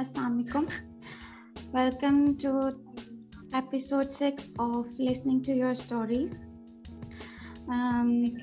Assalamualaikum. Welcome to episode 6 of Listening to Your Stories. Thank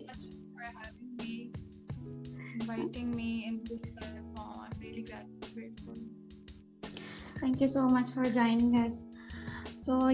so much for having me, inviting me in this platform. I'm really grateful. Thank you so much for joining us. So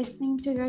Listening to Your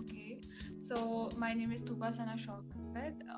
Okay, so my name is Tuba Sana Shaukat,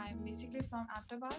I'm basically from Ahmedabad.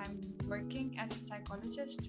I'm working as a psychologist.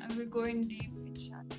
I will go in deep inshallah.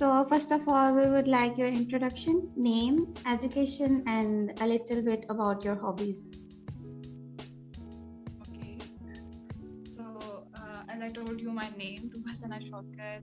So first of all, we would like your introduction, name, education, and a little bit about your hobbies. Okay. So as I told you, my name Tuba Sana Shaukat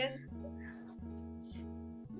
Yes.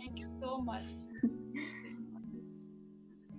thank you so much.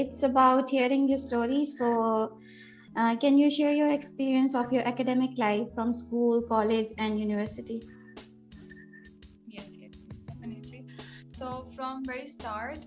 it's about hearing your story. So can you share your experience of your academic life from school, college and university? Yes, definitely. So from very start,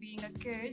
being a kid,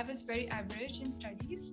I was very average in studies.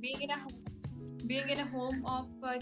being in a home of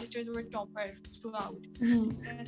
sisters were topper throughout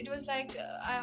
It was like I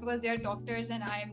because they are doctors and I am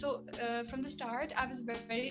so from the start I was very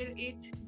till 8th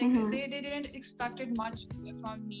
Like they didn't expected much from me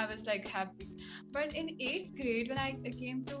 I was like happy. But in 8th grade when I came to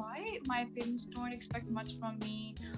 why my parents don't expect much from me.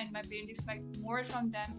and my parents expect more from them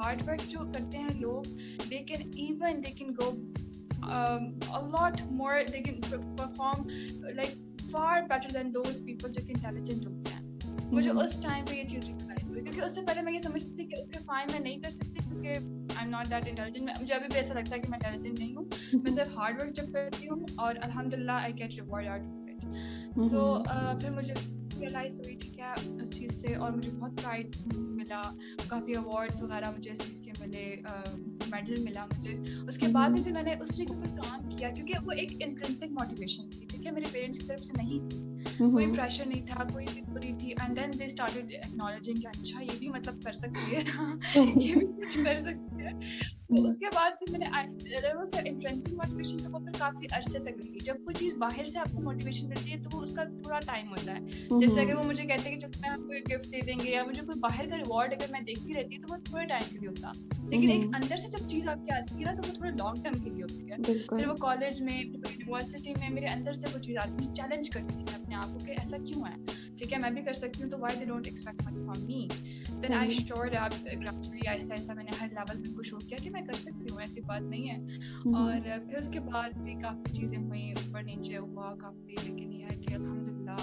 hard work جو کرتے ہیں لوگ, they can go a lot more, they can perform like far better than those people جو کہ intelligent ہوتے ہیں. مجھے اس time پہ یہ چیز ریئلائز ہوئی, کیونکہ اس سے پہلے میں یہ سمجھتی تھی کہ اوکے فائن میں نہیں کر سکتی کیونکہ I am not that intelligent. مجھے ابھی بھی ایسا لگتا ہے کہ میں انٹیلیجنٹ نہیں ہوں, میں صرف ہارڈ ورک جب کرتی ہوں اور الحمد للہ I get reward out of it. تو پھر مجھے ریئلائز ہوئی تھی کیا اس چیز سے, اور مجھے بہت پرائڈ ملا, کافی ایوارڈس وغیرہ مجھے اس چیز کے ملے, میڈل ملا مجھے. اس کے بعد بھی پھر میں نے اس چیز کے اوپر کام کیا کیونکہ وہ ایک انٹرنسک موٹیویشن تھی, ٹھیک ہے, میرے پیرنٹس کی طرف سے نہیں تھی, کوئی پریشر نہیں تھا, کوئی نہیں تھی. And then they started acknowledging کہ اچھا یہ بھی مطلب کر سکتی ہے, یہ بھی کچھ کر سکتی ہے. تو اس کے بعد پھر میں نے انٹرنسک موٹیویشن تو وہ پھر کافی عرصے تک رہی. جب کوئی چیز باہر سے آپ کو موٹیویشن ملتی ہے تو وہ اس کا تھوڑا ٹائم ہوتا ہے. جیسے اگر وہ مجھے کہتے ہیں کہ جب میں آپ کو گفٹ دے دیں گے یا مجھے کوئی باہر کا ریوارڈ اگر میں دیکھتی رہتی تو وہ تھوڑے ٹائم کے لیے ہوتا, لیکن ایک اندر سے جب چیز آپ کی آتی ہے نا تو وہ تھوڑے لانگ ٹرم کے لیے ہوتی ہے. پھر وہ کالج میں, یونیورسٹی میں میرے اندر سے وہ چیز آتی ہے, چیلنج کرتی ہے اپنے آپ کو کہ ایسا کیوں ہے, ٹھیک ہے میں بھی کر سکتی ہوں, تو why they don't expect much from me. Then I shored up gradually, آہستہ آہستہ میں نے ہر لیول پہ شو کیا کہ میں کر سکتی ہوں, ایسی بات نہیں ہے. اور پھر اس کے بعد بھی کافی چیزیں ہوئیں, اوپر نیچے ہوا کافی, لیکن یہ ہے کہ الحمد للہ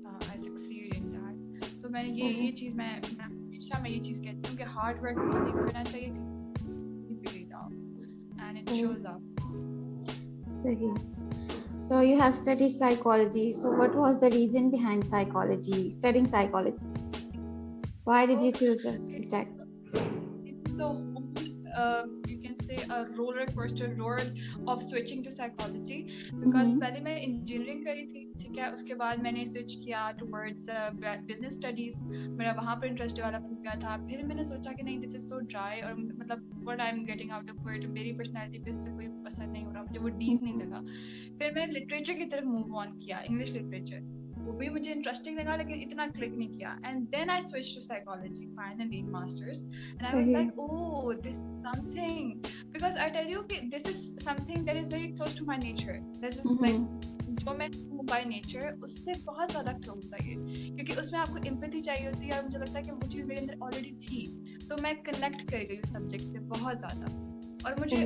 آئی سکسیڈ ان دیٹ. تو میں یہ چیز میں ہمیشہ میں یہ چیز کہتی ہوں کہ ہارڈ ورک نہیں کرنا چاہیے اینڈ اٹ شوز اپ. صحیح. So you have studied psychology. So what was the reason behind psychology, studying psychology? Why did you choose this subject? So you can say a roller coaster road of switching to psychology because پہلے میں engineering کری تھی, ٹھیک ہے, اس کے بعد میں نے سوئچ کیا ٹورڈز بزنس اسٹڈیز, میرا وہاں پر انٹرسٹ ڈیولپ ہو گیا تھا. پھر میں نے سوچا کہ نہیں دس از سو ڈرائی, اور مطلب what I am getting out of it, میری پرسنالٹی پہ اس سے کوئی اثر نہیں ہو رہا, مجھے وہ ڈیپ نہیں لگا. پھر میں نے لٹریچر کی طرف موو آن کیا, انگلش لٹریچر, وہ بھی مجھے انٹرسٹنگ لگا لیکن اتنا کلک نہیں کیا. And then I switch to psychology finally in masters, and I was like oh this is something, because I tell you that this is something that is very close to my nature. This is like جو میں ہوں by nature اس سے بہت زیادہ close ہے یہ, کیونکہ اس میں آپ کو امپیتھی چاہیے ہوتی ہے, اور مجھے لگتا ہے کہ وہ چیز میرے اندر آلریڈی تھی, تو میں کنیکٹ کر گئی اس سبجیکٹ سے بہت زیادہ. اور مجھے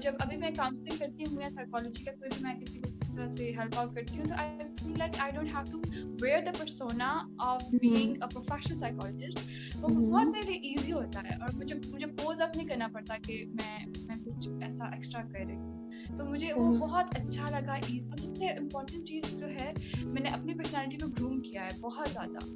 جب ابھی میں کاؤنسلنگ کرتی ہوں یا سائیکالوجی کا کوئی بھی میں کسی کو اس طرح سے ہیلپ آؤٹ کرتی ہوں, تو I feel like I don't have to wear the persona of being a professional psychologist. وہ بہت میرے لیے ایزی ہوتا ہے, اور مجھے پوز اپ نہیں کرنا پڑتا کہ میں کچھ ایسا ایکسٹرا کر رہی ہوں. تو مجھے وہ بہت اچھا لگا. اور سب سے امپورٹنٹ چیز جو ہے, میں نے اپنی پرسنالٹی کو گروم کیا ہے بہت زیادہ.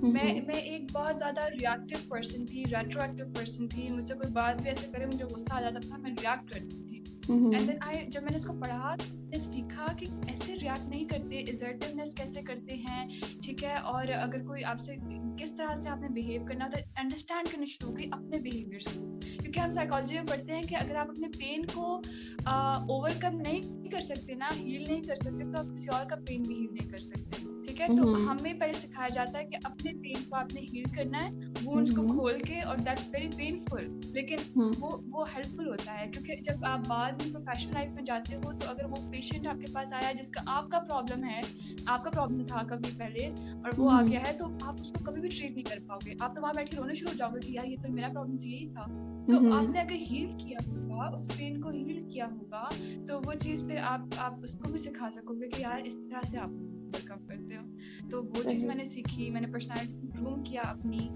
میں ایک بہت زیادہ ریئیکٹیو پرسن تھی, ریٹرو ایکٹیو پرسن تھی. مجھ سے کوئی بات بھی ایسے کرے مجھے غصہ آ جاتا تھا, میں ریئیکٹ کرتی تھی. اینڈ دین جب میں نے اس کو پڑھا تو میں نے سیکھا کہ ایسے ریئیکٹ نہیں کرتے, اسرٹیونیس کیسے کرتے ہیں, ٹھیک ہے, اور اگر کوئی آپ سے کس طرح سے آپ نے بہیو کرنا ہوتا ہے, انڈرسٹینڈ کرنی شروع ہو گئی اپنے بہیویئر سے. کیونکہ ہم سائیکالوجی میں پڑھتے ہیں کہ اگر آپ اپنے پین کو اوور کم نہیں کر سکتے نا, ہیل نہیں کر سکتے, تو آپ کسی اور کا پین بھی ہیل نہیں کر سکتے, ٹھیک ہے. تو ہمیں پہلے سکھایا جاتا ہے کہ اپنے پین کو آپ نے ہیل کرنا ہے, وونڈز کو کھول کے, اور دیٹس ویری پینفل, لیکن وہ ہیلپ فل ہوتا ہے. کیونکہ جب آپ بعد میں پروفیشنل لائف میں جاتے ہو, تو اگر وہ پیشنٹ آپ کے پاس آیا جس کا آپ کا پرابلم ہے, آپ کا پرابلم تھا کبھی پہلے, اور وہ آ گیا ہے, تو آپ اس کو کبھی بھی ٹریٹ نہیں کر پاؤ گے. آپ تو وہاں بیٹھ کے رونے شروع ہو جاؤ گے کہ یار یہ تو میرا پرابلم تو یہی تھا. تو آپ نے اگر ہیل کیا ہوگا, اس پین کو ہیل کیا ہوگا, تو وہ چیز پھر آپ اس کو بھی سکھا سکو گے کہ یار اس طرح سے آپ اوور کم کرتے ہو. تو وہ چیز میں نے سیکھی, میں نے پرسنالٹی گروم کیا اپنی,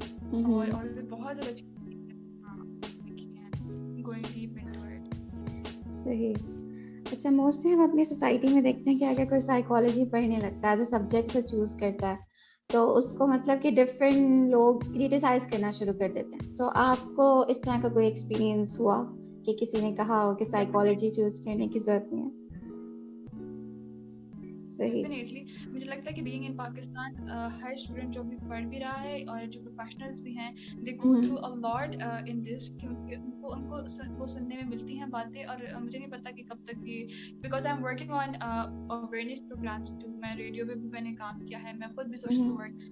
اور بھی بہت زیادہ چیزیں سیکھی ہیں گوئنگ ڈیپ انٹو اٹ. صحیح. اچھا, موسٹلی ہم اپنی سوسائٹی میں دیکھتے ہیں کہ اگر کوئی سائیکالوجی پڑھنے لگتا ہے ایز اے سبجیکٹ سے چوز کرتا ہے, تو اس کو مطلب کہ ڈفرینٹ لوگ کریٹیسائز کرنا شروع کر دیتے ہیں. تو آپ کو اس طرح کا کوئی ایکسپیرینس ہوا کہ کسی نے کہا ہو کہ سائیکالوجی چوز کرنے کی ضرورت نہیں ہے؟ ڈیفینیٹلی مجھے لگتا ہے کہ being in Pakistan Hare student جو بھی پڑھ بھی رہا ہے اور جو پروفیشنلز بھی ہیں, دے گو تھرو اے لاٹ ان دس, کیونکہ ان کو وہ سننے میں ملتی ہیں باتیں, اور مجھے نہیں پتا کہ کب تک یہ, because I am working on awareness programs too, میں ریڈیو پہ بھی میں نے کام کیا ہے, میں خود بھی social works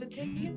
the thing is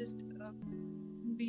just be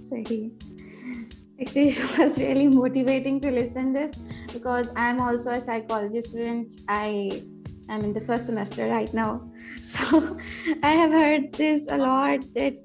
Sahi. Actually, it was really motivating to listen this, because I'm also a psychology student. I am in the first semester right now, so I have heard this a lot, that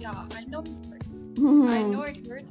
Yeah, I know it hurts. I know it hurts,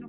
no,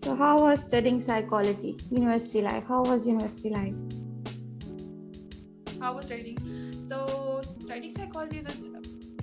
So how was studying psychology, university life? How was university life? How was studying? So studying psychology was,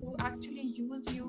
who actually use you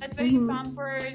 That's very pampered,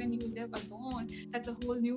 when you live alone, that's a whole new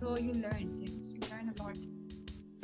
so you learn things, you learn a lot.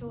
So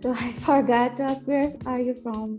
So I forgot to ask, where are you from?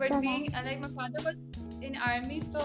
But being like my father was in army, so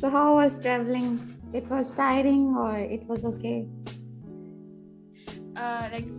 So how was traveling? It was tiring or it was okay? Like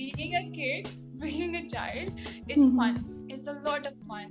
Being a kid, being a child, it's fun. It's a lot of fun.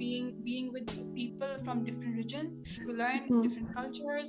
being with people from different regions, you learn different cultures.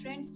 friends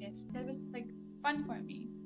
yes, that was like fun for me.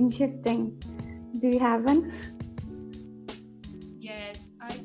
in shifting, do you have one? Yes, I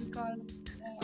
Because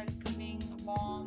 welcoming, warm,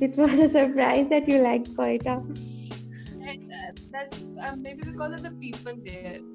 it was a surprise that you liked Koita. That's maybe because of the people there.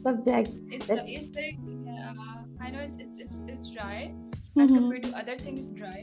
subject. It's very I know it's dry as compared to other things dry,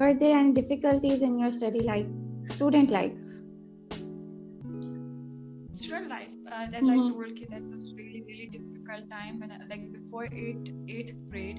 were there any difficulties in your study life, student life? Student life, as I told you, that was really difficult time when like before 8th grade,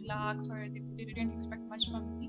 relaxed or they didn't expect much from me,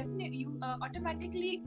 definitely you automatically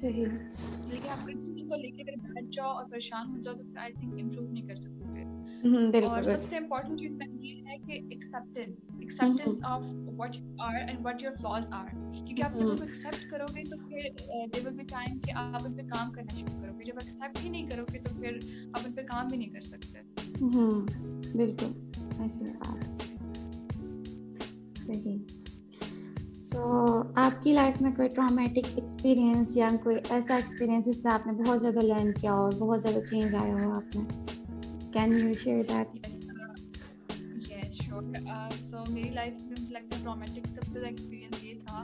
صحیح. لیکن آپ criticism کو لے کے اگر بیٹھ جاؤ اور پریشان ہو جاؤ تو پھر آئی تھنک امپروو نہیں کر سکو گے. اور بالکل سب بالکل. سے امپورٹنٹ چیز میں یہ ہے کہ acceptance of what you are and what your flaws are. کیونکہ آپ جب ان کو ایکسیپٹ کرو گے تو پھر دیر ول بی ٹائم کہ آپ ان پہ کام کرنا شروع کرو گے. جب ایکسیپٹ ہی نہیں کرو گے تو پھر آپ ان پہ کام بھی نہیں کر سکتے. بالکل ایسی بات. صحیح. سو آپ کی لائف میں کوئی ٹرامیٹک ایکسپیرینس یا کوئی ایسا ایکسپیرینس جس سے آپ نے بہت زیادہ لرن کیا اور بہت زیادہ چینج آیا ہو آپ میں؟ Can you share that? Yes sure. So میری لائف میں مجھے لگتا ہے ٹرامیٹک سب سے زیادہ ایکسپیرینس یہ تھا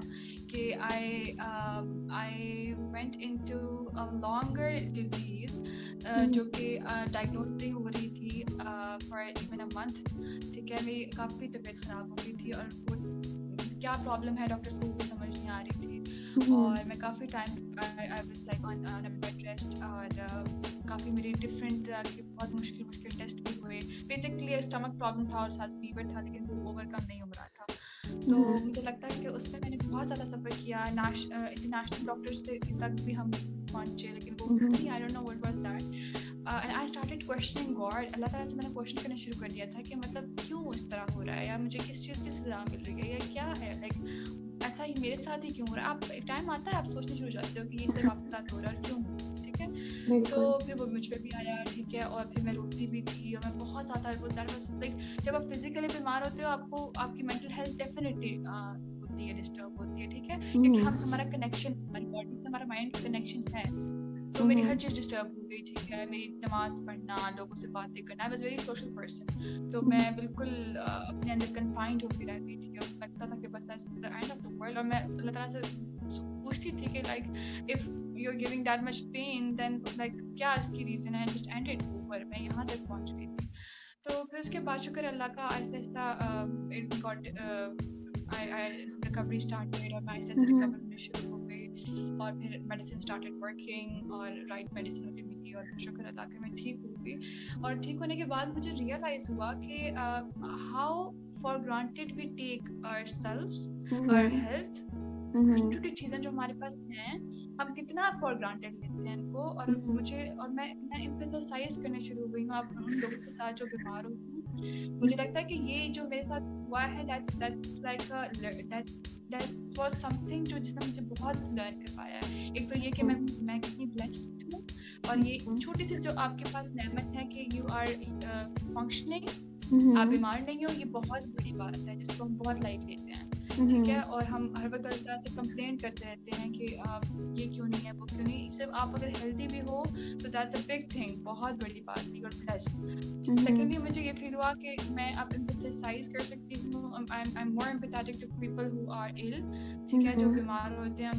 کہ I went into a longer disease جو کہ ڈائگنوز نہیں ہو رہی تھی فار ایون اے منتھ. ٹھیک ہے, میری کافی طبیعت خراب ہو گئی تھی اور وہ کیا پرابلم ہے ڈاکٹرس کو بھی سمجھ نہیں آ رہی تھی. اور میں کافی time I was like on bed rest اور کافی میری ڈفرینٹ طرح کے بہت مشکل ٹیسٹ بھی ہوئے. بیسکلی اسٹمک پرابلم تھا اور ساتھ فیور تھا لیکن وہ اوور کم نہیں ہو رہا تھا. تو مجھے لگتا ہے کہ اس میں نے بہت زیادہ سفر کیا. انٹرنیشنل ڈاکٹر سے تک بھی ہم پہنچے لیکن وہ نہیں, I don't know what was that. And I started questioning God. اللہ تعالیٰ سے میں نے کویسچن کرنا شروع کر دیا تھا کہ مطلب کیوں اس طرح ہو رہا ہے, یا مجھے کس چیز کی سزا مل رہی ہے, یا کیا ہے, لائک ایسا ہی میرے ساتھ ہی کیوں ہو رہا ہے. آپ ایک ٹائم آتا ہے آپ سوچنے شروع جاتے ہو کہ یہ صرف آپ کے ساتھ ہو رہا ہے اور کیوں. ٹھیک ہے, تو پھر وہ مجھ پہ بھی آیا. ٹھیک ہے, اور پھر میں روتی بھی تھی اور میں بہت زیادہ لائک جب آپ فزیکلی بیمار ہوتے ہو آپ کو آپ کی مینٹل ہیلتھ ڈیفینیٹلی ہوتی ہے, ڈسٹرب ہوتی ہے. ٹھیک ہے, کیونکہ ہمارا کنیکشن ہماری باڈی سے ہمارا مائنڈ کنیکشن ہے. تو میری ہر چیز ڈسٹرب ہو گئی. ٹھیک ہے, میری نماز پڑھنا, لوگوں سے باتیں کرنا. I was very social person. تو میں بالکل اپنے اندر کنفائنڈ ہو کے رہ گئی تھی اور لگتا تھا کہ بس that's the end of the world. اور میں اللہ تعالیٰ سے پوچھتی تھی کہ like if you are giving that much pain then like کیا اس کی ریزن ہے, جسٹ اینڈ اٹ اوور. میں یہاں تک پہنچ گئی تھی. تو پھر اس کے بعد شکر اللہ کا آہستہ آہستہ ریکوری اسٹارٹیڈ اور میں آہستہ آہستہ ریکور ہونے شروع ہو گئی. اور پھر میڈیسن اسٹارٹیڈ ورکنگ اور رائٹ میڈیسن مجھے ملی اور شکر اللہ کا میں ٹھیک ہو گئی. اور ٹھیک ہونے کے بعد مجھے ریئلائز ہوا کہ how for granted we take ourselves, our health, چھوٹی چھوٹی چیزیں جو ہمارے پاس ہیں ہم کتنا فار گرانٹیڈ لیتے ہیں ان کو. اور مجھے اور میں امپیتھائز کرنے شروع ہو گئی ہوں اب ان لوگوں کے ساتھ جو بیمار ہوتے ہیں. مجھے لگتا ہے کہ یہ جو میرے ساتھ ہوا ہے that was something جو جس نے مجھے بہت لرن کروایا ہے. ایک تو یہ کہ میں کتنی بلیسڈ ہوں, اور یہ چھوٹی سی جو آپ کے پاس نعمت ہے کہ یو آر فنکشننگ, آپ بیمار نہیں ہو, یہ بہت بڑی بات ہے جس کو ہم بہت لائٹ لیتے ہیں. ٹھیک ہے, اور ہم ہر وقت اللہ تعالیٰ سے کمپلین کرتے رہتے ہیں کہ یہ کیوں نہیں ہے, وہ کیوں نہیں. صرف آپ اگر ہیلدی بھی ہو تو دیٹس اے بگ تھنگ, بہت بڑی بات ہے, یو آر بلیسڈ. سیکنڈلی مجھے یہ فیل ہوا کہ میں اب امپیتھائز کر سکتی ہوں. I am more empathetic to people who are ill. ٹھیک ہے, جو بیمار ہوتے ہیں.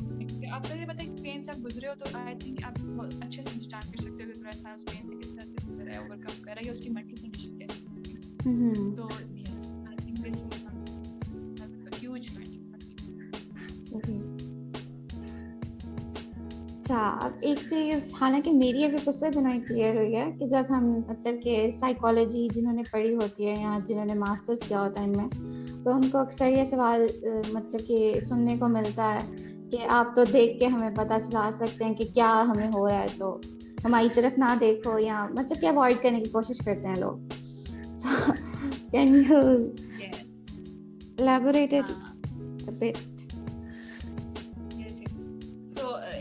آپ کو یہ پتہ ہے پین سے آپ گزرے ہو تو آئی تھنک آپ اچھے سے انڈرسٹینڈ کر سکتے ہو کہ انسان اس پین سے کس طرح سے گزر رہا ہے, اوور کم کر رہا ہے, یا اس کی مینٹل کنڈیشن کیسی ہے. تو yes I think this was huge learning. اچھا, اب ایک چیز حالانکہ میری ابھی کچھ دنوں کلیئر ہوئی ہے کہ جب ہم مطلب کہ سائیکالوجی جنہوں نے پڑھی ہوتی ہے یا جنہوں نے ماسٹرس کیا ہوتا ہے ان میں, تو ان کو اکثر یہ سوال مطلب کہ سننے کو ملتا ہے کہ آپ تو دیکھ کے ہمیں پتہ چلا سکتے ہیں کہ کیا ہمیں ہو رہا ہے, تو ہماری طرف نہ دیکھو, یا مطلب کہ اوائڈ کرنے کی کوشش کرتے ہیں لوگ. Can you elaborate it a bit؟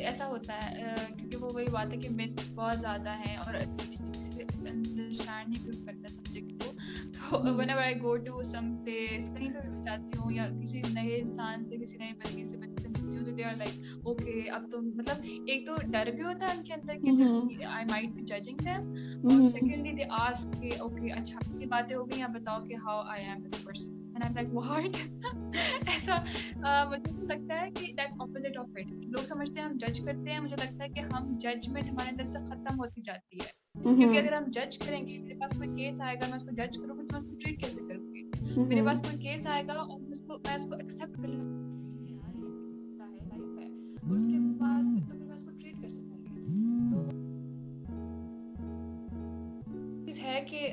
ایسا ہوتا ہے کیونکہ وہ وہی بات ہے کہ myths بہت زیادہ ہیں اور انڈرسٹینڈ نہیں کوئی کرتا سبجیکٹ کو. تو whenever I go to some place, کہیں پہ بھی جاتی ہوں یا کسی نئے انسان سے, کسی نئے بچے سے ملتی ہوں, تو they are like okay اب تو مطلب ایک تو ڈر بھی ہوتا ہے ان کے اندر کہ I might be judging them, اور secondly they ask کہ okay اچھا یہ باتیں ہو گئی, آپ بتاؤ کہ how I am as a person. And I'm like what ایسا مجھے لگتا ہے کہ that's opposite of it. لوگ سمجھتے ہیں ہم جج کرتے ہیں, مجھے لگتا ہے کہ ہم ججمنٹ ہمارے اندر سے ختم ہوتی جاتی ہے. کیونکہ اگر ہم جج کریں گے, میرے پاس کوئی کیس آئے گا, میں اس کو جج کروں گی تو میں اس کو ٹریٹ کیسے کروں گی. میرے پاس کوئی کیس آئے گا اور میں اس کو ایکسیپٹ کر لوں گی, لائف ہے, اور اس کے بعد تو پھر میں اس کو ٹریٹ کر سکوں گی. تو چیز ہے کہ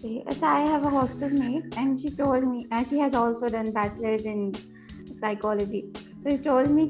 So I have a hostel mate and she told me, and she has also done bachelor's in psychology. So she told me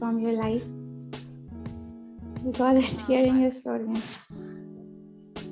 from your life? Because it's hearing your story.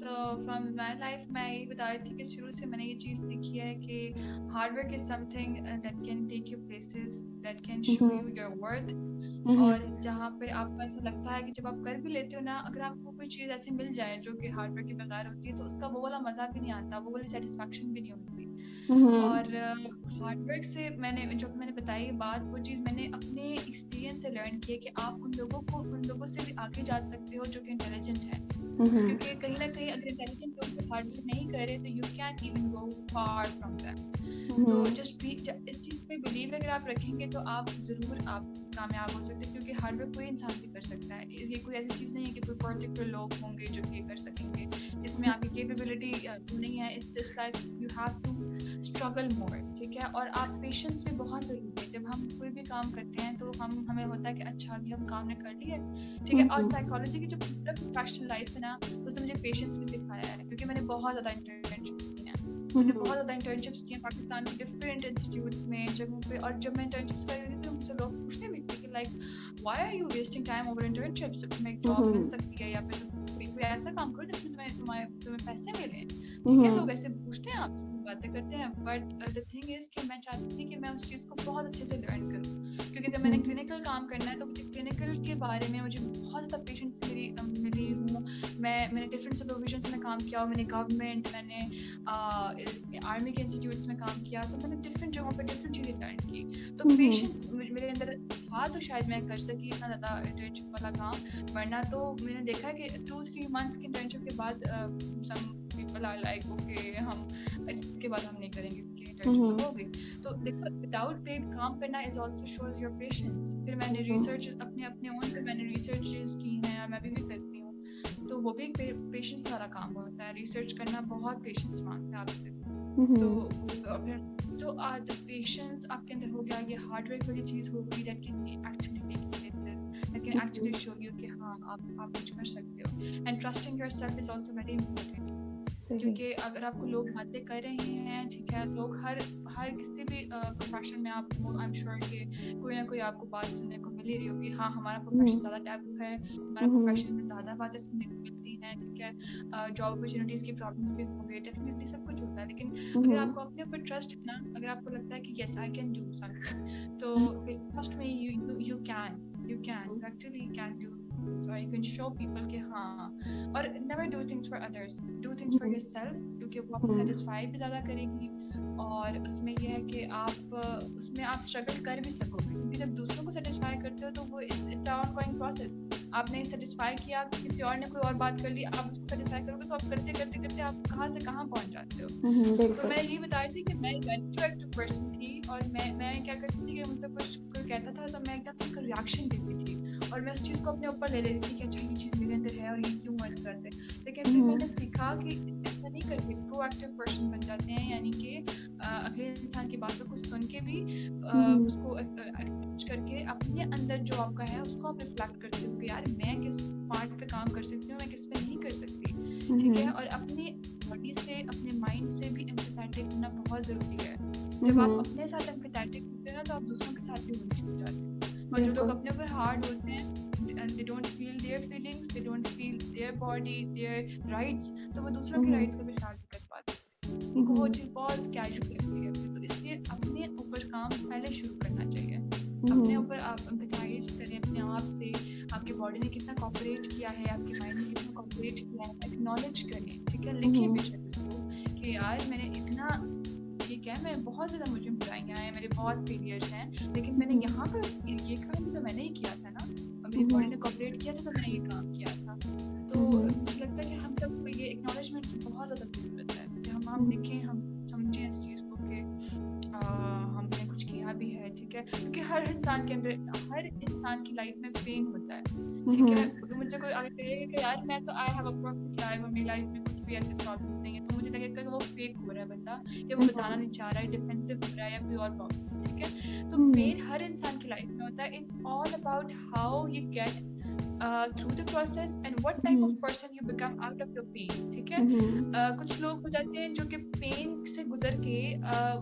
So from my life میں یہ بتا رہی تھی کہ شروع سے میں نے یہ چیز سیکھی ہے کہ hard work is some thing that can take you places, that can show you your worth. اور جہاں پہ آپ کو ایسا لگتا ہے کہ جب آپ کر بھی لیتے ہو نا, اگر آپ کو کوئی چیز ایسی مل جائے جو کہ ہارڈ ورک کے بغیر ہوتی ہے تو اس کا وہ والا مزہ بھی نہیں آتا, وہ والی سیٹسفیکشن بھی نہیں ہوتی. اور ہارڈ ورک سے میں نے بتائی یہ بات, وہ چیز میں نے اپنے ایکسپیرینس سے لرن کی ہے کہ آپ ان لوگوں سے بھی آگے جا سکتے ہو جو کہ انٹیلیجنٹ ہے. کیونکہ کہیں نہ کہیں اگر انٹیلیجنٹ لوگ ہارڈ ورک نہیں کر رہے تو you can even go for from them. تو جسٹ اس چیز پہ بلیو اگر آپ رکھیں گے تو آپ ضرور آپ کامیاب ہو سکتے ہیں, کیونکہ ہارڈ ورک کوئی انسان بھی کر سکتا ہے. یہ کوئی ایسی چیز نہیں ہے کہ کوئی پرٹیکولر لوگ ہوں گے جو یہ کر سکیں گے, اس میں آپ کی کیپیبلٹی نہیں ہے. It's just like you have to struggle more, ٹھیک ہے. اور آپ پیشنس بھی بہت ضروری ہے. جب ہم کوئی بھی کام کرتے ہیں تو ہمیں ہوتا ہے کہ اچھا ابھی ہم کام نے کر لی ہے, ٹھیک ہے. اور سائیکالوجی کی جو پروفیشنل لائف ہے نا, اس نے مجھے پیشنس بھی سکھایا ہے, کیونکہ میں نے بہت زیادہ انٹرنشپس کی ہیں. میں نے بہت زیادہ انٹرنشپس کی ہیں پاکستان کے ڈفرینٹ انسٹیٹیوٹس میں, جگہوں پہ. اور جب میں انٹرنشپس کر رہی تھی مجھ سے لوگ پوچھتے بھی تھے کہ like why are you wasting time over internships, تمہیں ایک جاب مل سکتی ہے یا پھر کوئی ایسا کام کرو جس میں تمہیں پیسے ملیں, ٹھیک ہے. لوگ ایسے پوچھتے ہیں, آپ باتیں کرتے ہیں, بٹ دا تھنگ از کہ میں چاہتی تھی کہ میں اس چیز کو بہت اچھے سے لرن کروں, کیونکہ جب میں نے کلینکل کام کرنا ہے تو مجھے کلینکل کے بارے میں مجھے بہت زیادہ پیشنس ملی ہوں. میں نے ڈفرینٹ سپرویژنس میں کام کیا, میں نے گورنمنٹ, میں نے آرمی کے انسٹیٹیوٹس میں کام کیا, تو میں نے ڈفرینٹ جگہوں پہ ڈفرینٹ چیزیں لرن کی. تو پیشنس میرے اندر تھا, تو شاید میں کر سکی اتنا زیادہ انٹرنشپ والا کام. ورنہ تو میں نے دیکھا کہ 2-3 months کی انٹرنشپ کے بعد some people are like okay ہم اس کے بعد ہم نہیں کریں گے کیونکہ انٹرنشپ ہو گئی. تو دیکھو وداؤٹ پیڈ کام کرنا is also shows your patience. پھر میں نے ریسرچ اپنے اون پہ میں نے ریسرچز کی ہیں, اور میں بھی کرتی ہوں, تو وہ بھی ایک پیشنس والا کام ہوتا ہے. ریسرچ کرنا بہت پیشنس مانگتا ہے آپ سے. تو پھر تو پیشنس آپ کے اندر ہو گیا, یہ ہارڈ ورک والی چیز ہو گئی, that can actually make places, that can actually show you کہ ہاں آپ کچھ کر سکتے ہو. And trusting yourself is also very important, کیونکہ اگر آپ کو لوگ باتیں کر رہے ہیں, ٹھیک ہے, لوگ ہر کسی بھی پروفیشن میں آپ کو آئی ایم شیور کہ کوئی نہ کوئی آپ کو بات سننے کو مل ہی رہی ہوگی, ہاں ہمارا پروفیشن زیادہ ٹیبو ہے, ہمارا پروفیشن میں زیادہ باتیں سننے کو ملتی ہیں, ٹھیک ہے. جاب اپرچونیٹیز کی پرابلمس بھی ہوں گے, ڈیفینیٹلی سب کچھ ہوتا ہے. لیکن اگر آپ کو اپنے اوپر ٹرسٹ ہے نا, اگر آپ کو لگتا ہے کہ yes I can do something, تو trust me you can actually can do. So you can show people کہ ہاں, اور never do things for others, do things for yourself, کیونکہ وہ آپ کو سیٹسفائی بھی زیادہ کرے گی. اور اس میں یہ ہے کہ آپ اس میں آپ اسٹرگل کر بھی سکو گے, کیونکہ جب دوسروں کو سیٹسفائی کرتے ہو تو وہ اٹس آن گوئنگ پروسیس. آپ نے سیٹسفائی کیا, کسی اور نے کوئی اور بات کر لی, آپ اس کو سیٹسفائی کرو گے تو آپ کرتے کرتے کرتے آپ کہاں سے کہاں پہنچ جاتے ہو. تو میں یہ بتا رہی تھی کہ میں انٹرویکٹو پرسن تھی, اور میں کیا کرتی تھی کہ مجھ سے کچھ کوئی کہتا تھا تو میں ایک دم سے اس کا ریئیکشن دیتی تھی, اور میں اس چیز کو اپنے اوپر لے لیتی تھی کہ اچھا یہ چیز میرے اندر ہے اور یہ کیوں ہے اس طرح سے. لیکن پھر میں نے سیکھا کہ ایسا نہیں کرتے, پرو ایکٹیو پرسن بن جاتے ہیں, یعنی کہ اگلے انسان کی باتوں کو سن کے بھی اس کو اکنالج کر کے اپنے اندر جو آپ کا ہے اس کو آپ ریفلیکٹ کرتے ہو کہ یار میں کس پارٹ پہ کام کر سکتی ہوں, میں کس پہ نہیں کر سکتی, ٹھیک ہے. اور اپنی باڈی سے, اپنے مائنڈ سے بھی ایمپیتھیٹک ہونا بہت ضروری ہے. جب آپ اپنے ساتھ ایمپیتھیٹک ہوتے ہیں نا تو آپ دوسروں کے ساتھ بھی ہونے لگ جاتے ہیں. اور جو لوگ اپنے اوپر ہارڈ ہوتے ہیں, they don't feel their feelings, they don't feel their body, their rights, تو وہ دوسروں کی رائٹس کا بھی خیال نہیں کر پاتے, ان کو وہ چیز بہت کیجول لگتی ہے. تو اس لیے اپنے اوپر کام پہلے شروع کرنا چاہیے. اپنے اوپر آپ امپیتھائز کریں اپنے آپ سے, آپ کی باڈی نے کتنا کوپریٹ کیا ہے, آپ کی مائنڈ نے کتنا کوپریٹ کیا ہے, ایکنالج کریں, ٹھیک ہے. لکھیں بے شک اس کو کہ یار میں نے اتنا, ٹھیک ہے, میں بہت زیادہ مجھے برائیاں ہیں, میرے بہت فیلئرس ہیں, لیکن میں نے یہاں پر یہ کام بھی تو میں نے ہی کیا تھا نا, اور میری باڈی نے کوپریٹ کیا تھا تو میں نے یہ کام کیا تھا. تو مجھے لگتا ہے کہ ہم سب کو یہ ایکنالجمنٹ کی بہت زیادہ ضرورت ہے کہ ہم لکھیں, ہم سمجھیں اس چیز کو کہ ہم نے کچھ کیا بھی ہے, ٹھیک ہے. کیونکہ ہر انسان کے اندر, ہر انسان کی لائف میں پین ہوتا ہے, ٹھیک ہے. مجھے کوئی آگے کہے گا کہ یار میں تو I have a perfect life, اور میری لائف میں کچھ بھی ایسے پرابلمس نہیں ہے, تو مجھے لگے گا کہ وہ فیک ہو رہا ہے بندہ, یا وہ بتانا نہیں چاہ رہا ہے, ڈیفینسو ہو رہا ہے, یا کوئی اور پرابلم, ٹھیک ہے. تو پین ہر انسان کی لائف میں ہوتا ہے. It's all about how you get through the process and what type of person you become out of your pain, ٹھیک ہے. کچھ لوگ ہو جاتے ہیں جو کہ پین سے گزر کے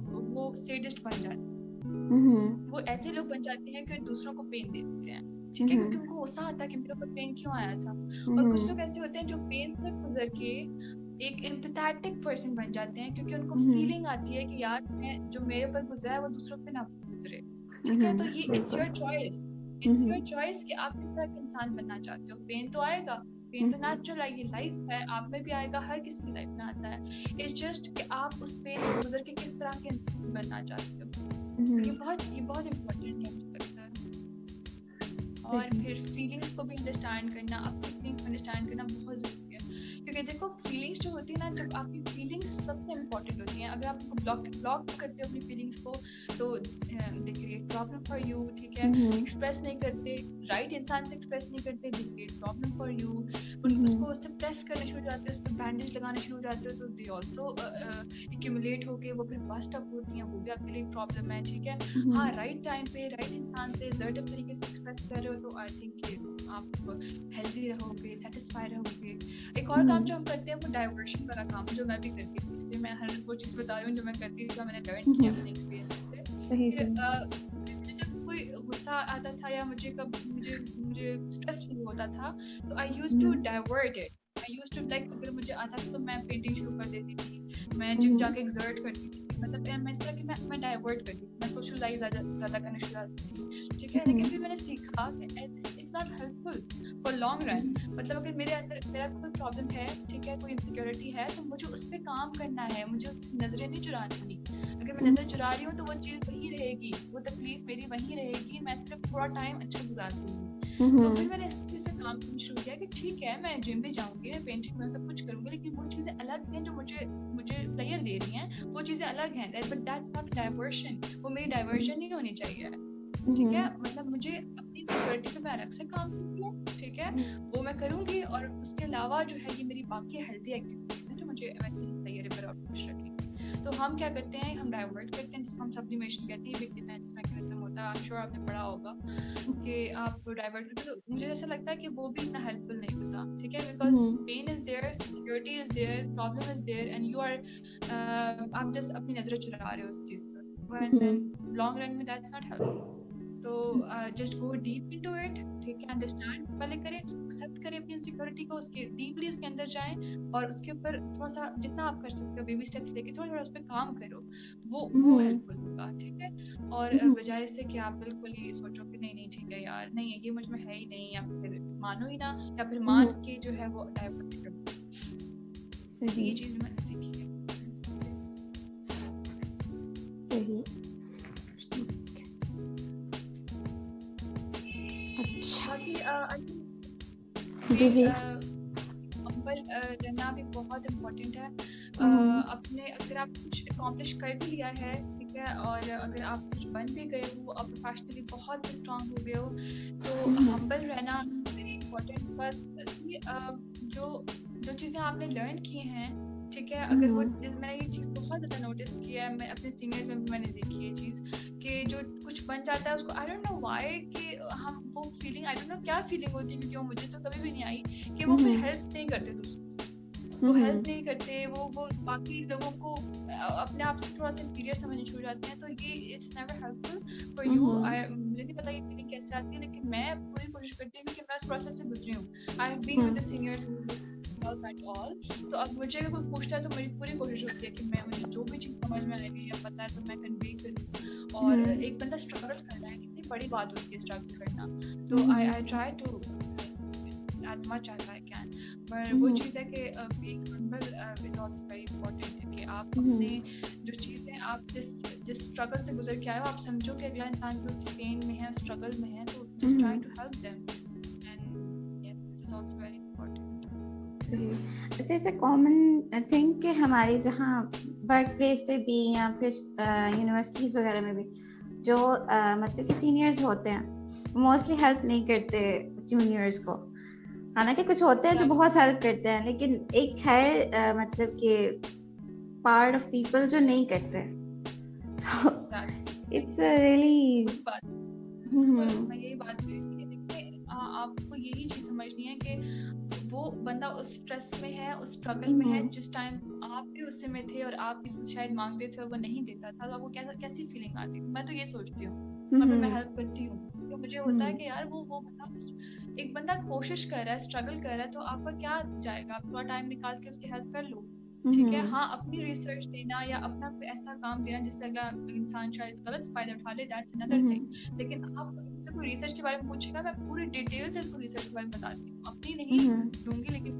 وہ سیڈسٹ بن جاتے ہیں, وہ ایسے لوگ بن جاتے ہیں کہ دوسروں کو پین دے دیتے ہیں, ٹھیک ہے, کیونکہ ان کو غصہ آتا ہے کہ میرے اوپر پین کیوں آیا تھا. اور کچھ لوگ ایسے ہوتے ہیں جو پین سے گزر کے ایک امپیتھیٹک پرسن بن جاتے ہیں, کیونکہ ان کو فیلنگ آتی ہے کہ یار میں جو میرے اوپر گزرا ہے وہ دوسروں پہ نہ گزرے. ٹھیک ہے, تو یہ it's your choice, it's your choice کہ آپ کس طرح کا انسان بننا چاہتے ہو. پین تو آئے گا, پین تو نیچرل ہے, یہ لائف ہے, آپ میں بھی آئے گا, ہر کسی کی لائف میں آتا ہے. اٹس جسٹ کہ آپ اس پین سے گزر کے کس طرح کے انسان بننا چاہتے ہو. یہ بہت امپورٹنٹ ہے مجھے لگتا ہے. اور پھر فیلنگس کو بھی انڈرسٹینڈ کرنا, اپنی فیلنگس کو انڈرسٹینڈ کرنا بہت ضروری ہے. کیونکہ دیکھو فیلنگس جو ہوتی ہے نا, جب آپ کی فیلنگس سب سے امپورٹنٹ ہوتی ہیں, اگر آپ کو بلاک کرتے ہو اپنی فیلنگس کو تو دے کریٹ پرابلم فار یو. ٹھیک ہے, ایکسپریس نہیں کرتے, رائٹ انسان سے ایکسپریس نہیں کرتے, they create problem for you. اس کو سپریس کرنا شروع ہو جاتے ہیں, اس پہ بینڈیج لگانا شروع ہو جاتے ہیں, تو دے آلسو ایکیومولیٹ ہو کے وہ پھر بسٹ اپ ہوتی ہیں, وہ بھی آپ کے لیے پرابلم ہے. ٹھیک ہے, ہاں رائٹ ٹائم پہ رائٹ انسان سے assertive طریقے سے ایکسپریس کر رہے ہو تو آئی تھنک کہ آپ ہیلدی رہو گے, سیٹسفائی رہو گے. ایک اور کام جو ہم کرتے ہیں وہ ڈائیورشن والا کام, جو میں بھی کرتی تھی, اس لیے میں ہر وہ چیز بتا رہی ہوں جو میں کرتی تھی, میں نے لرن کیا اپنے ایکسپیرینس سے. مجھے جب کوئی غصہ آتا تھا یا مجھے اسٹریس فیل ہوتا تھا, تو I used to divert it. I used to like, اگر مجھے آتا تھا تو میں پینٹنگ شروع کر دیتی تھی, میں جم جا کے ایگزرٹ کرتی تھی, مطلب میں اس طرح کہ میں ڈائیورٹ کرتی تھی, میں سوشلائز زیادہ کرنا شروع کرتی تھی. ٹھیک ہے, لیکن پھر میں نے سیکھا کہ it's not helpful for long run. مطلب اگر میرے اندر میرا کوئی پرابلم ہے, ٹھیک ہے, کوئی انسیکیورٹی ہے, تو مجھے اس پہ کام کرنا ہے, مجھے اس کی نظریں نہیں چرانی. اگر میں نظر چرا رہی ہوں تو وہ چیز وہی رہے گی, وہ تکلیف میری وہی رہے گی, میں صرف تھوڑا ٹائم اچھا گزارتی ہوں. تو پھر میں نے اس چیز پہ کام کرنا شروع کیا کہ ٹھیک ہے, میں جم بھی جاؤں گی, میں پینٹنگ میں سب کچھ کروں گی, لیکن وہ چیزیں الگ ہیں جو مجھے پلیئر دے رہی ہیں, وہ چیزیں الگ ہیں, بٹ دیٹس ناٹ ڈائیورشن, وہ میری ڈائیورشن نہیں ہونی چاہیے. ٹھیک ہے, مطلب مجھے اپنی سیکورٹی پہ میں الگ سے کام کرتی ہوں. ٹھیک ہے, وہ میں کروں گی, اور اس کے علاوہ جو ہے یہ میری باقی ہیلتھی ایکٹیویٹیز ہیں جو مجھے ویسے ہی تیاری پر اور خوش رکھیں گی. تو ہم کیا کرتے ہیں, ہم ڈائیورٹ کرتے ہیں, جس کو ہم سبلیمیشن کہتے ہیں. بگ ڈیفینس میکینزم ہوتا ہے, آئی ایم شیور آپ نے پڑھا ہوگا کہ آپ ڈائیورٹ کرتے. تو مجھے ایسا لگتا ہے کہ وہ بھی اتنا ہیلپ فل نہیں ہوتا. ٹھیک ہے, because pain is there, security is there, problem is there, and you are آپ جسٹ اپنی نظریں چرا رہے ہو اس چیز سے, اینڈ دین لانگ رن میں دیٹس ناٹ ہیلپ. تو just go deep into it. ٹھیک ہے, انڈرسٹینڈ پہلے کریں, ایکسیپٹ کریں اپنی انسیکیورٹی کو, اس کے ڈیپلی اس کے اندر جائیں, اور اس کے اوپر تھوڑا سا جتنا آپ کر سکتے ہو بیبی اسٹیپس لے کے تھوڑا اس پہ کام کرو, وہ ہیلپ فل ہوگا. ٹھیک ہے, اور بجائے سے کہ آپ بالکل ہی سوچو کہ نہیں ٹھیک ہے یار, نہیں یہ مجھ میں ہے ہی نہیں, یا پھر مانو ہی نہ, یا پھر مان کے جو ہے وہ ڈائیورٹ کرو. یہ چیز میں نے سیکھی ہے. باقی ہمبل رہنا بھی بہت امپورٹنٹ ہے. اپنے اگر آپ کچھ اکامپلش کر بھی لیا ہے, ٹھیک ہے, اور اگر آپ کچھ بن بھی گئے ہو, آپ پروفیشنلی بہت اسٹرانگ ہو گئے ہو, تو ہمبل رہنا ویری امپورٹنٹ. بس جو چیزیں آپ نے لرن کی ہیں, ٹھیک ہے, اگر وہ میں نے یہ چیز بہت زیادہ نوٹس کیا ہے, میں اپنے سینئرز میں بھی میں نے دیکھی یہ چیز کہ جو کچھ بن جاتا ہے اس کو آئی ڈونٹ نو وائی, کہ ہم وہ فیلنگ, آئی ڈونٹ نو کیا فیلنگ ہوتی ہے, کیونکہ مجھے تو کبھی بھی نہیں آئی کہ وہ پھر ہیلپ نہیں کرتے دوسروں, وہ ہیلپ نہیں کرتے, وہ باقی لوگوں کو اپنے آپ سے تھوڑا سا انفیریئر سمجھنے شروع ہو جاتے ہیں. تو یہ it's never helpful for you. مجھے نہیں پتا یہ فیلنگ کیسے آتی ہے, لیکن میں پوری کوشش کرتی ہوں کہ میں اس پروسیس سے گزری ہوں. I have been with the seniors all. تو اب مجھے اگر کوئی پوچھتا ہے تو میری پوری کوشش ہوتی ہے کہ مجھے جو بھی چیز سمجھ میں آئے گی یا پتہ ہے تو میں کنوے کروں. اور ایک بندہ اسٹرگل کر رہا ہے, کتنی بڑی بات ہوتی ہے اسٹرگل کرنا. تو I try to as much as I can. پر وہ چیز ہے کہ being humble is also very important, کہ آپ اپنے جو چیزیں آپ جس اسٹرگل سے گزر کے آئے ہو, آپ سمجھو کہ اگلا انسان بھی اس پین میں ہے, اسٹرگل میں ہے, تو just try to help them. And yes, this is also very important. ایسے کامن تھنگ کہ ہماری جہاں ورک پلیس پہ بھی یا پھر یونیورسٹیز وغیرہ میں بھی جو مطلب کہ سینئرز ہوتے ہیں موسٹلی ہیلپ نہیں کرتے جونیئرس کو. حالانکہ کچھ ہوتے ہیں جو بہت ہیلپ کرتے ہیں, لیکن ایک ہے مطلب کہ پارٹ آف پیپل جو نہیں کرتے. So it's really میں یہی بات کر رہی تھی کہ دیکھیں آپ کو یہی چیز سمجھنی ہے کہ وہ بندہ اس اسٹریس میں ہے, اس اسٹرگل میں ہے, جس ٹائم آپ بھی اس میں تھے اور آپ کسی سے شاید مانگتے تھے اور وہ نہیں دیتا تھا, تو آپ کو کیسی فیلنگ آتی تھی. میں تو یہ سوچتی ہوں, اور پھر میں ہیلپ کرتی ہوں, کیونکہ مجھے ہوتا ہے کہ یار وہ بندہ ایک بندہ کوشش کر رہا ہے, اسٹرگل کر رہا ہے, تو آپ کا کیا جائے گا, آپ تھوڑا ٹائم نکال کے اس کی ہیلپ کر لو, ٹھیک ہے. ہاں اپنی ریسرچ دینا یا اپنا کوئی ایسا کام دینا جس سے اگر انسان شاید غلط فائدہ اٹھا لے, دیٹس اندر تھنگ. لیکن آپ مجھ سے کوئی ریسرچ کے بارے میں پوچھے گا, میں پوری ڈیٹیل سے اس کو ریسرچ کے بارے میں بتاتی ہوں, اپنی نہیں دوں گی لیکن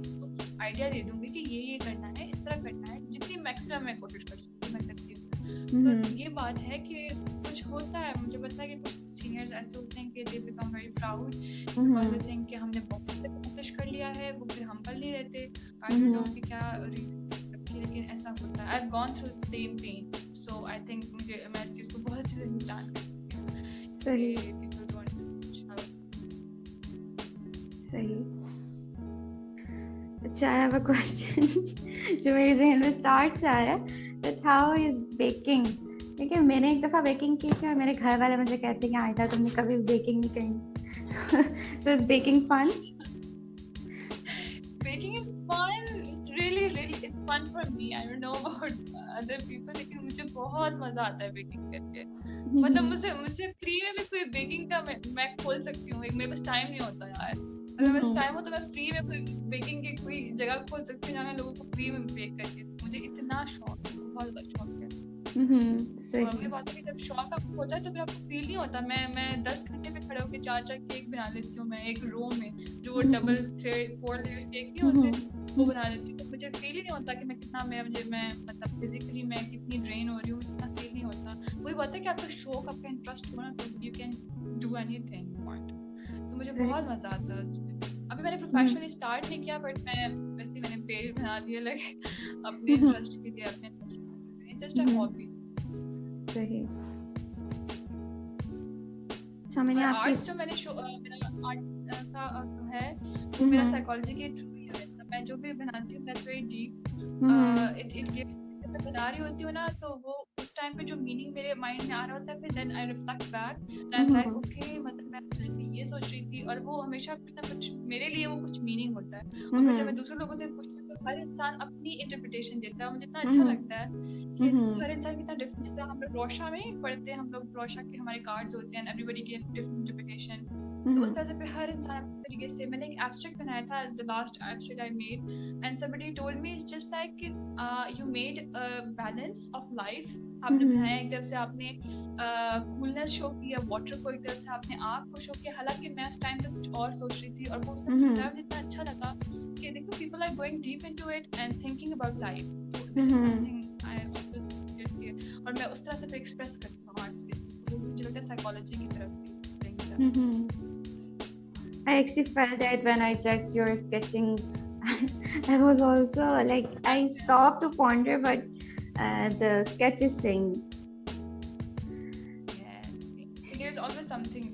آئیڈیا دے دوں گی کہ یہ کرنا ہے, اس طرح کرنا ہے, جتنی میکسیمم میں کوشش کر سکتی ہوں میں کرتی ہوں. تو یہ بات ہے کہ کچھ ہوتا ہے, مجھے پتا ہے کہ کچھ سینئرز ایسے ہوتے ہیں کہ they become very proud because they think کہ ہم نے بہت کوشش کر لیا ہے, وہ پھر ہمبل نہیں رہتے. آئی ڈونٹ نو کہ کیا ریزن, لیکن ایسا ہوتا ہے. I've gone through the same pain, so I think میں اس چیز کو بہت اچھے سے انڈرسٹینڈ کر سکتی ہوں. صحیح صحیح. اچھا, I have a question جو میرے ذہن میں اسٹارٹ سے آ رہا ہے, that how is baking, کیونکہ میں نے ایک دفعہ بیکنگ کی تھی اور میرے گھر والے مجھے کہتے ہیں کہ آئندہ تم نے کبھی بیکنگ نہیں کرنی. So is baking fun? Baking is fun. It's really it's fun for me. I don't know about other people, لیکن مجھے بہت مزہ آتا ہے بیکنگ کر کے. مطلب مجھے فری میں بھی کوئی بیکنگ کا میں کھول سکتی ہوں, میرے پاس ٹائم نہیں ہوتا یار. اگر میرے پاس ٹائم ہو تو میں فری میں کوئی بیکنگ کی کوئی جگہ کھول سکتی ہوں جہاں میں لوگوں کو فری میں بیک کر کے. مجھے اتنا شوق ہے, بہت زیادہ شوق ہے. یہ بات ہے کہ جب شوق آپ کو ہوتا ہے تو پھر آپ کو فیل نہیں ہوتا. میں 10 گھنٹے پہ کھڑے ہو کے 4 کیک بنا لیتی ہوں, میں ایک رو میں جو ڈبل 4 لیئر کیک نہیں ہوتے وہ بنا لیتی ہوں. مجھے فیل ہی نہیں ہوتا کہ میں کتنا میں مطلب فزیکلی میں کتنی ڈرین ہو رہی ہوں, اتنا فیل نہیں ہوتا. وہی بات ہے کہ آپ کا شوق, آپ کا انٹرسٹ ہو نا, تو you can do any thing you want. تو مجھے بہت مزہ آتا ہے اس میں. ابھی میں نے پروفیشنلی اسٹارٹ نہیں کیا, بٹ ویسے میں نے پیج بنا دیا لگے اپنے انٹرسٹ کے لیے, اپنے جسٹ اے ہابی. صحیح. اچھا, میں نے آپ کی آرٹس جو میں نے میرا آرٹ کا ہے وہ میرا سائیکالوجی کے تھرو ہی ہے. میں جو بھی بناتی ہوں دیٹس ویری ڈیپ. میں بنا رہی ہوتی ہوں نا, تو وہ اس ٹائم پہ جو میننگ میرے مائنڈ میں آ رہا ہوتا ہے, پھر then I reflect back and I am like okay, مطلب میں یہ سوچ رہی تھی, اور وہ ہمیشہ کچھ نہ کچھ میرے لیے وہ کچھ میننگ ہوتا ہے. اور پھر جب میں دوسرے لوگوں سے پوچھتی ہوں تو ہر انسان اپنی انٹرپریٹیشن دیتا ہے. مجھے اتنا اچھا لگتا ہے کہ ہر انسان کتنا ڈفرنٹ, جس طرح ہم لوگ روشا میں پڑھتے ہیں, ہم لوگ روشا کے ہمارے کارڈز ہوتے ہیں, ایوری بڈی کی ڈفرنٹ انٹرپریٹیشن. تو اس طرح سے پھر ہر انسان اپنے طریقے سے. میں نے ایک ایبسٹریکٹ بنایا تھا, the last abstract I made, and somebody told me it's just like you made a balance of life. آپ نے بنایا, ایک طرف سے آپ نے کولنس شو کیا واٹر کو, ایک طرف سے آپ نے آگ کو شو کیا. حالانکہ میں اس ٹائم پہ کچھ اور سوچ رہی تھی, اور وہ اس طرح سے بتایا, مجھے اتنا اچھا لگا کہ دیکھو people are going deep into it and thinking about life. تو this is something I always did, اور میں اس طرح سے پھر ایکسپریس کرتی ہوں آرٹس کے. وہ مجھے لگتا ہے سائیکالوجی کی طرف تھی. I actually felt that when I checked your sketchings. I was also like, I stopped to ponder, but the sketches thing. Yes, there's always something.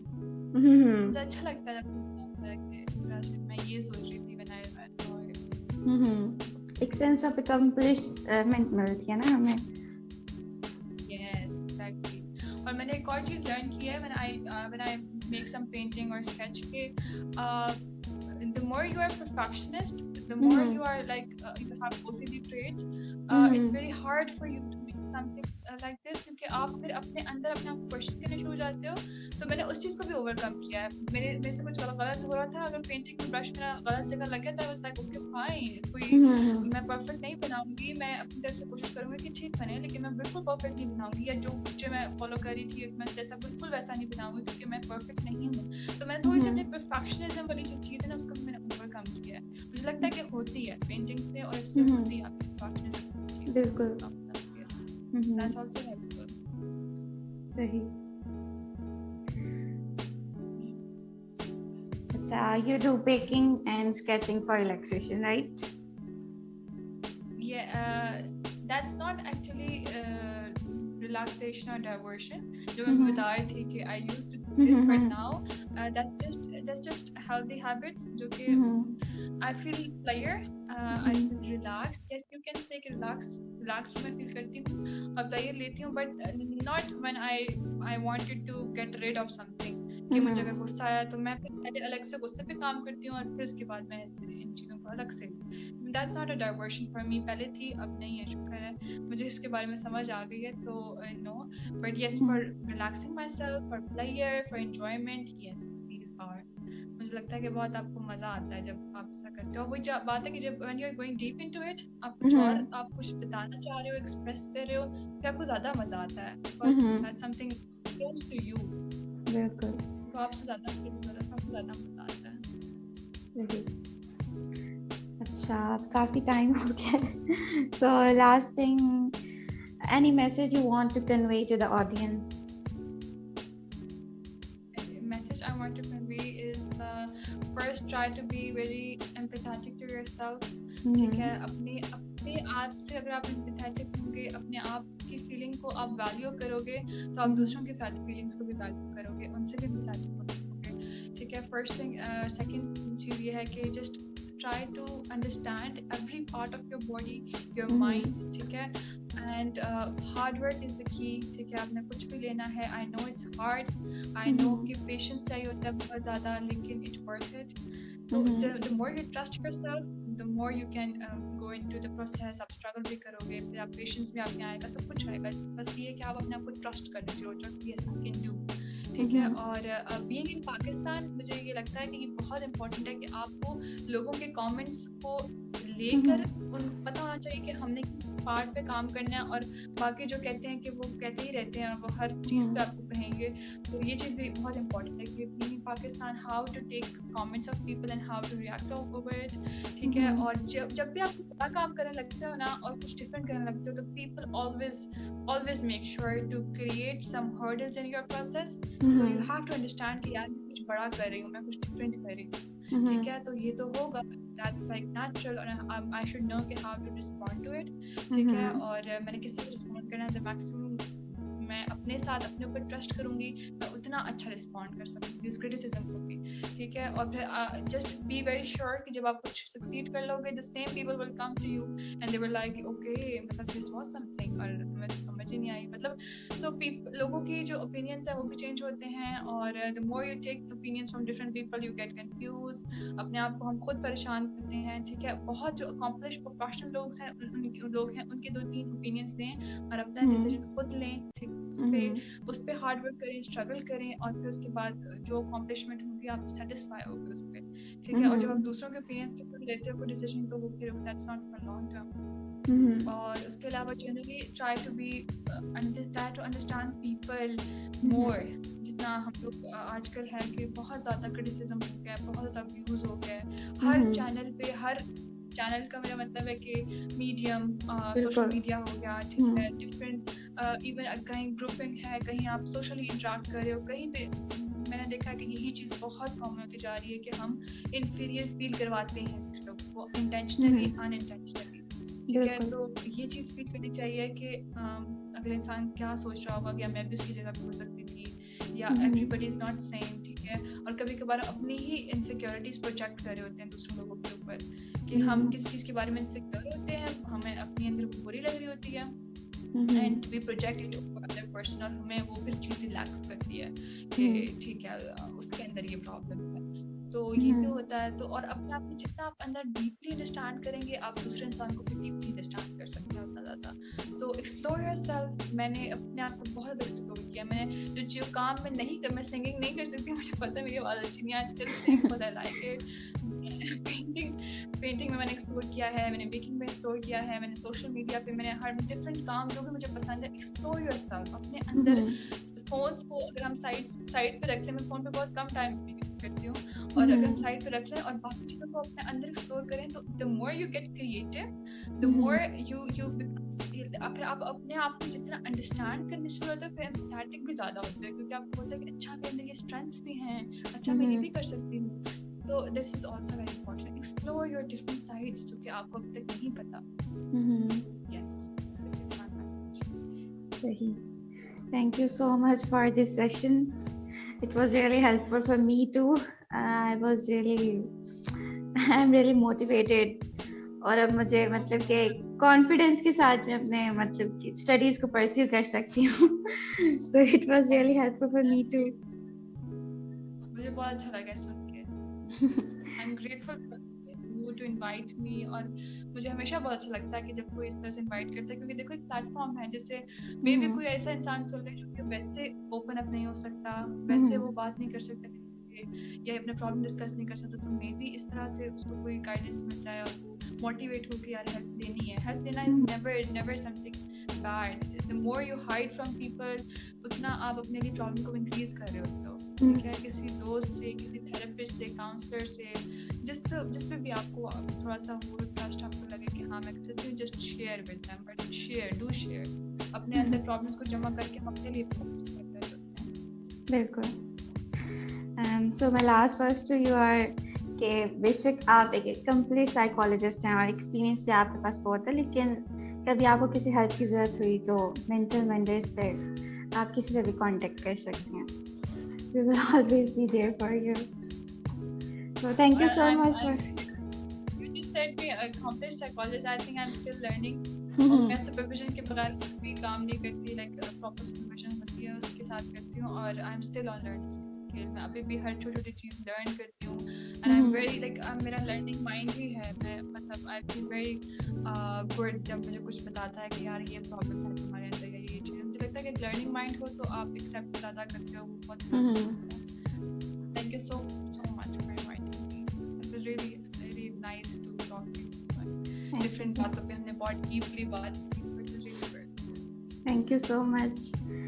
مجھے اچھا لگتا ہے کہ میں یہ سوچ رہی تھی when I saw it. ایک sense of accomplishment ملتی ہے نا ہمیں. Yes, exactly. اور میں نے ایک اور چیز لرن کی ہے when I make some painting or sketch کے, the more you are perfectionist, the more you are like you have OCD traits, it's very hard for you to make something like this, کیونکہ آپ پھر اپنے اندر اپنے آپ کو question کرنے شروع ہو جاتے ہو. تو میں نے اس چیز کو بھی اوور کم کیا ہے. میرے سے کچھ غلط ہو رہا تھا, اگر پینٹنگ میں برش میرا غلط جگہ لگ گیا تو لائک اوکے فائن, کوئی میں پرفیکٹ نہیں بناؤں گی, میں اپنی طرف سے کوشش کروں گی کہ ٹھیک بنے, لیکن میں بالکل پرفیکٹ نہیں بناؤں گی, یا جو پکچر میں فالو کر رہی تھی میں جیسا بالکل ویسا نہیں بناؤں گی, کیونکہ میں پرفیکٹ نہیں ہوں. تو میں نے تھوڑی سی اپنے پرفیکشنزم والی جو چیز ہے نا اس کو میں نے اوور کم کیا ہے. مجھے لگتا ہے کہ ہوتی ہے پینٹنگ سے, اور اس سے ہوتی ہے آپ کی پرفیکشنزم. بالکل That's also helpful. صحیح. اچھا, you do baking and sketching for relaxation, right? Yeah, that's not actually relaxation or diversion. جو میں بتا رہی تھی کہ I used to do this, but now that's just healthy habits جو کہ I feel player, I feel relaxed. Yes, you can say relaxed میں feel کرتی ہوں اور player لیتی ہوں, but not when I wanted to get rid of something. کہ مجھے اگر غصہ آیا تو میں پہلے الگ سے غصے پہ کام کرتی ہوں, اور پھر اس کے بعد میں ان چیزوں کو الگ سے. That's not a diversion for me. پہلے تھی, اب نہیں ہے, شکر ہے مجھے اس کے بارے میں سمجھ آ گئی ہے. تو no, but yes, for relaxing myself, for pleasure, for enjoyment, yes, these are. مجھے مجھے لگتا ہے کہ بہت آپ کو مزہ آتا ہے جب آپ ایسا کرتے ہو. وہی بات ہے کہ جب when you're going deep into it, آپ کچھ اور آپ کچھ بتانا چاہ رہے ہو, ایکسپریس کر رہے ہو, پھر آپ کو زیادہ مزہ آتا ہے because that's something close to you. بالکل. تو آپ سے زیادہ مزہ آتا ہے. اچھا, اب کافی ٹائم ہو گیا. So last thing, any message you want to convey to the audience? Message I want to convey is first try to be very empathetic to yourself. ٹھیک ہے, اپنے آپ سے اگر آپ empathetic ہوں گے, اپنے آپ کی فیلنگ کو آپ ویلیو کرو گے تو آپ دوسروں کی فیلنگس کو بھی ویلیو کرو گے, ان سے بھی empathetic ہو سکو گے. ٹھیک ہے, فرسٹ تھنگ. سیکنڈ چیز یہ ہے کہ just try to understand every part of your body, your mind. ٹھیک ہے, and hard work is the key. ٹھیک ہے, آپ نے کچھ بھی لینا ہے, I know it's hard, I know کہ patience چاہیے ہوتا ہے بہت زیادہ, لیکن it's worth it. So the more you trust yourself, the more you can go into the process. آپ struggle بھی کرو گے, پھر آپ patience بھی آپ میں آئے گا, سب کچھ آئے گا. بس یہ ہے کہ آپ اپنے آپ کو trust کرنے کی ضرورت ہے, yes I can do. ٹھیک ہے, اور بینگ ان پاکستان مجھے یہ لگتا ہے کہ یہ بہت امپورٹنٹ ہے کہ آپ کو لوگوں کے کامنٹس کو لے کر ان پتہ ہونا چاہیے کہ ہم نے کس پارٹ پہ کام کرنا ہے, اور باقی جو کہتے ہیں کہ وہ کہتے ہی رہتے ہیں اور وہ ہر چیز پہ آپ کو کہیں گے. تو یہ چیز بھی بہت امپورٹنٹ ہے کہ being in Pakistan, how to take comments of people and how to react over it. ٹھیک ہے, اور جب بھی آپ بڑا کام کرنے لگتے ہو نا اور کچھ ڈفرینٹ کرنے لگتے ہو, تو people always make sure to create some hurdles in your process. So you have to understand کہ یار میں کچھ بڑا کر رہی ہوں, میں کچھ ڈفرینٹ کر رہی ہوں. ٹھیک ہے, تو یہ تو ہوگا, that's like natural, and I should know کہ how to respond to it. ٹھیک ہے, اور میں نے کس طرح رسپونڈ کرنا ہے, the maximum میں اپنے ساتھ اپنے اوپر ٹرسٹ کروں گی, میں اتنا اچھا رسپونڈ کر سکوں گی اس کرٹیسزم کو بھی. ٹھیک ہے, اور پھر جسٹ بی ویری شیور کہ جب آپ کچھ سکسیڈ کر لو گے, the same people will come to you and they were like okay مطلب this was something, اور ہمیں تو سمجھ ہی نہیں آئی. مطلب سو لوگوں کی جو اوپینینس ہیں وہ بھی چینج ہوتے ہیں, اور the more you take opinions from different people you get confused. اپنے آپ کو ہم خود پریشان کرتے ہیں. ٹھیک ہے, بہت جو اکمپلش پروفیشنل لوگ ہیں ان کے 2-3 اوپینینس دیں اور اپنا ڈیسیجن خود لیں. ٹھیک, اس پہ ہارڈ ورک کریں, اسٹرگل کریں, اور پھر اس کے بعد جو اکمپلشمنٹ ہوگی آپ سیٹسفائی ہو گے اس پہ. ٹھیک ہے, اور جب آپ دوسروں کے اوپینینس کے اوپر لیتے ہو کوئی ڈیسیجن, تو وہ پھر that's not for long term. اور اس کے علاوہ generally try to be to understand people more. جتنا ہم لوگ آج کل ہے کہ بہت زیادہ کرٹیسزم ہو گیا ہے, بہت زیادہ ویوز ہو گیا ہے ہر چینل پہ. ہر چینل کا میرا مطلب ہے کہ میڈیم, سوشل میڈیا ہو گیا. ٹھیک ہے, ڈفرینٹ ایون کہیں گروپنگ ہے, کہیں آپ سوشلی انٹریکٹ کر رہے ہو, کہیں پہ میں نے دیکھا کہ یہی چیز بہت کامن ہوتی جا رہی ہے کہ ہم انفیریئر فیل کرواتے ہیں کچھ لوگوں کو, انٹینشنلی ان انٹینشنلی. ٹھیک ہے, تو یہ چیز فیل کرنی چاہیے کہ اگر انسان کیا سوچ رہا ہوگا کہ میں بھی اس کی جگہ پہ ہو سکتی تھی, یا everybody is not same. ٹھیک ہے, اور کبھی کبھار اپنی ہی انسیکیورٹیز پروجیکٹ کر رہے ہوتے ہیں دوسروں لوگوں کے اوپر کہ ہم کس چیز کے بارے میں انسیکیور ہوتے ہیں, ہمیں اپنی اندر بری لگ رہی ہوتی ہے, and we project it over other person, اور ہمیں وہ پھر چیز ریلیکس کرتی ہے کہ ٹھیک ہے اس کے اندر یہ پرابلم ہے. تو یہ بھی ہوتا ہے. تو اور اپنے آپ میں جتنا آپ اندر ڈیپلی انڈرسٹینڈ کریں گے, آپ دوسرے انسان کو بھی ڈیپلی انڈرسٹینڈ کر سکتے ہیں اتنا زیادہ. سو ایکسپلور یور سیلف. میں نے اپنے آپ کو بہت ایکسپلور کیا. میں نے جو کام میں نہیں کر, میں سنگنگ نہیں کر سکتی, مجھے پتہ ہے میری آواز اچھی نہیں ہے, آج اسٹل سنگ but I like it. Painting میں نے ایکسپلور کیا ہے, میں نے بیکنگ میں ایکسپلور کیا ہے, میں نے سوشل میڈیا پہ, میں نے ہر ڈفرینٹ کام جو بھی مجھے پسند ہے. Explore your self. اپنے اندر فونس کو اگر ہم سائڈ پہ رکھ لیں, میں فون پہ بہت کم ٹائم یوز کرتی ہوں, اور اگر ہم سائڈ پہ رکھ لیں اور باقی چیزوں کو اپنے اندر ایکسپلور کریں, تو the more you get creative, the more you پھر آپ اپنے آپ کو جتنا انڈرسٹینڈ کرنے شروع ہوتے ہیں, پھر ایمپیتھک بھی زیادہ ہوتے ہیں, کیونکہ آپ کو ہوتا ہے کہ اچھا میرے اندر یہ اسٹرینگس بھی ہیں, اچھا میں یہ بھی کر سکتی ہوں. تو this is also very important. Explore your different sides جو کہ آپ کو اب تک نہیں پتا. Yes, this is my message. صحیح. Thank you so much for this session. It was really helpful for me too. I'm really motivated. اور اب مجھے مطلب کہ کانفیڈینس کے ساتھ میں اپنے مطلب کہ اسٹڈیز کو پرسیو کر سکتی ہوں. So it was really helpful for me too. مجھے بہت اچھا لگا سن کے. I'm grateful for you to invite me. اور مجھے ہمیشہ بہت اچھا لگتا ہے کہ جب کوئی اس طرح سے انوائٹ کرتا ہے, کیونکہ دیکھو ایک پلیٹ فارم ہے جس سے مے بی کوئی ایسا انسان سن لے جو کہ ویسے اوپن اپ نہیں ہو سکتا, ویسے وہ بات نہیں کر سکتا, سکے یا اپنا پرابلم ڈسکس نہیں کر سکتا, تو مے بی اس طرح سے اس کو کوئی گائیڈنس مل جائے اور وہ موٹیویٹ ہو کہ یار ہیلپ لینی ہے. ہیلپ لینا is never something bad. The more you hide from people, اتنا آپ اپنے لیے پرابلم کو انکریز کر رہے ہوتے ہو. ٹھیک ہے, کسی دوست سے, کسی تھراپسٹ سے, کاؤنسلر سے, جس پہ بھی آپ کو تھوڑا سا وہ ٹرسٹ آپ کو لگے کہ ہاں میں کر سکتی ہوں, just share with them, but share اپنے اندر پرابلمس کو جمع کر کے ہم اپنے لیے فوکس کرتے ہوتے ہیں. بالکل. So my last word to you are کہ بے شک آپ ایک کمپلیٹ سائیکالوجسٹ ہیں اور ایکسپیرینس بھی آپ کے پاس بہت ہے, لیکن کبھی آپ کو کسی ہیلپ کی ضرورت ہوئی تو مینٹل مینڈرس پہ آپ کسی سے بھی کانٹیکٹ کر سکتے ہیں. We will always be there for you. So thank you so much for. You just said me a accomplished psychologist. I think I'm still learning. میں سپرویژن کے بغیر کچھ بھی کام نہیں کرتی, لائک پراپر سپرویژن ہوتی ہے اس کے ساتھ کرتی ہوں, اور I am still on learning skill. میں ابھی بھی ہر چھوٹی چھوٹی چیز لرن کرتی ہوں, and I am very like میرا لرننگ مائنڈ ہی ہے. میں مطلب آئی فیل ویری گڈ جب مجھے کچھ بتاتا ہے کہ یار یہ پرابلم ہے تمہارے اندر یا یہ چیز. مجھے لگتا ہے کہ لرننگ مائنڈ ہو تو آپ ایکسیپٹ زیادہ کرتے ہو, وہ بہت thank you so much for inviting me. It was really nice to talk to you. Different باتوں پہ ہم نے بہت ڈیپلی بات کی. Thank you so much.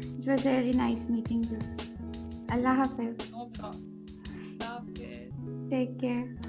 It was a really nice meeting you. Allah Hafiz. No problem. Allah Hafiz. Take care.